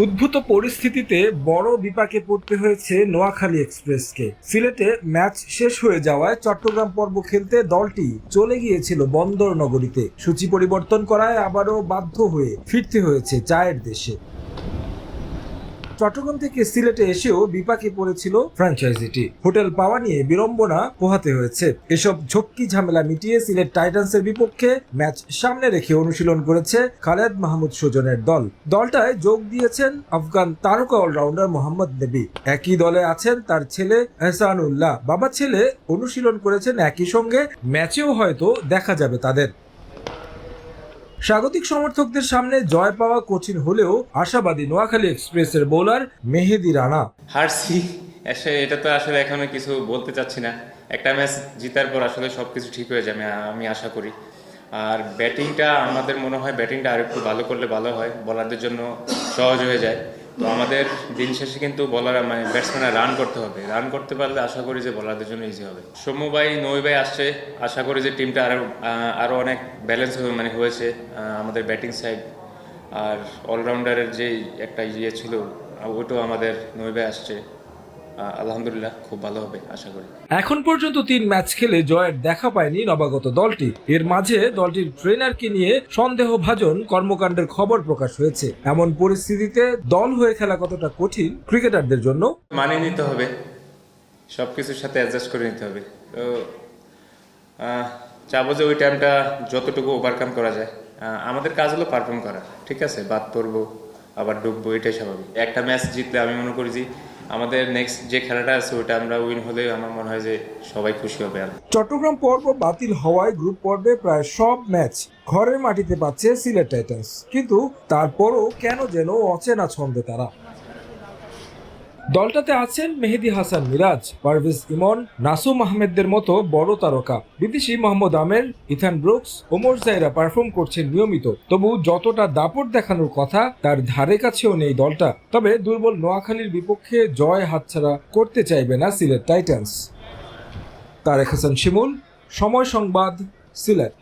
উদ্ভূত পরিস্থিতিতে বড় বিপাকে পড়তে হয়েছে নোয়াখালী এক্সপ্রেসকে। সিলেটে ম্যাচ শেষ হয়ে যাওয়ায় চট্টগ্রাম পর্ব খেলতে দলটি চলে গিয়েছিল বন্দর নগরীতে। সূচি পরিবর্তন করায় আবারও বাধ্য হয়ে ফিরতে হয়েছে চায়ের দেশে। চট্টগ্রাম থেকে সিলেটে এসেও বিপাকে পড়েছিল ফ্র্যাঞ্চাইজিটি। হোটেল পাওয়া নিয়ে বিড়ম্বনা পোহাতে হয়েছে। এসব ঝক্কি ঝামেলা মিটিয়ে সিলেট টাইটান্সের বিপক্ষে ম্যাচ সামনে রেখে অনুশীলন করেছে খালেদ মাহমুদ সুজনের দল। দলটায় যোগ দিয়েছেন আফগান তারকা অলরাউন্ডার মোহাম্মদ নবী। একই দলে আছেন তার ছেলে এহসানুল্লাহ। বাবা ছেলে অনুশীলন করেছেন একই সঙ্গে, ম্যাচেও হয়তো দেখা যাবে তাদের। স্বাগতিক সমর্থকদের সামনে জয় পাওয়া কঠিন হলেও আশাবাদী নোয়াখালী এক্সপ্রেসের বোলার মেহেদী রানা। হারছি এটা তো আসলে এখনো কিছু বলতে চাচ্ছি না। একটা ম্যাচ জিতার পর আসলে সবকিছু ঠিক হয়ে যাবে আমি আশা করি। আর ব্যাটিংটা আমাদের মনে হয় ব্যাটিংটা আর একটু ভালো করলে ভালো হয়, বলারদের জন্য সহজ হয়ে যায়। তো আমাদের দিন শেষে কিন্তু ব্যাটসম্যানরা রান করতে হবে। রান করতে পারলে আশা করি যে বলারদের জন্য ইজি হবে। সৌম্য ভাই, নই ভাই আসছে, আশা করি যে টিমটা আরও অনেক ব্যালেন্স হয়েছে আমাদের ব্যাটিং সাইড। আর অলরাউন্ডারের যে একটা ছিল ওটাও আমাদের নই ভাই আসছে, আলহামদুলিল্লাহ খুব ভালো হবে আশা করি। এখন পর্যন্ত 3 ম্যাচ খেলে জয়ের দেখা পায়নি নবাগত দলটি। এর মাঝে দলটির ট্রেনারকে নিয়ে সন্দেহভাজন কর্মকাণ্ডের খবর প্রকাশ হয়েছে। এমন পরিস্থিতিতে দল হয়ে খেলা কতটা কঠিন ক্রিকেটারদের জন্য মানিয়ে নিতে হবে, সবকিছুর সাথে অ্যাডজাস্ট করে নিতে হবে। তো চাবো যে ওই টাইমটা যতটুকু ওভারকাম করা যায়। আমাদের কাজ হলো পারফর্ম করা, ঠিক আছে? বাদ পড়বো আবার ডুববো, এটাই স্বাভাবিক। একটা ম্যাচ জিতলে আমি মনে করি যে আমাদের নেক্সট যে খেলাটা আছে ওটা আমরা উইন হলে আমার মনে হয় যে সবাই খুশি হবে। আর চট্টগ্রাম পর্ব বাতিল হওয়ায় গ্রুপ পর্বে প্রায় সব ম্যাচ ঘরের মাটিতে পাচ্ছে সিলেট টাইটান্স। কিন্তু তারপরও কেন যেন অচেনা ছন্দে তারা। দলটাতে আছেন মেহেদী হাসান মিরাজ, পারভেজ ইমন, নাসুম আহমেদদের মতো বড় তারকা। বিদেশি মোহাম্মদ আমের, ইথান ব্রুকস, ওমর জাইরা পারফর্ম করছেন নিয়মিত। তবু যতটা দাপট দেখানোর কথা তার ধারে কাছেও নেই দলটা। তবে দুর্বল নোয়াখালীর বিপক্ষে জয় হাতছাড়া করতে চাইবে না সিলেট টাইটান্স। তারেক হাসান শিমুল, সময় সংবাদ, সিলেট।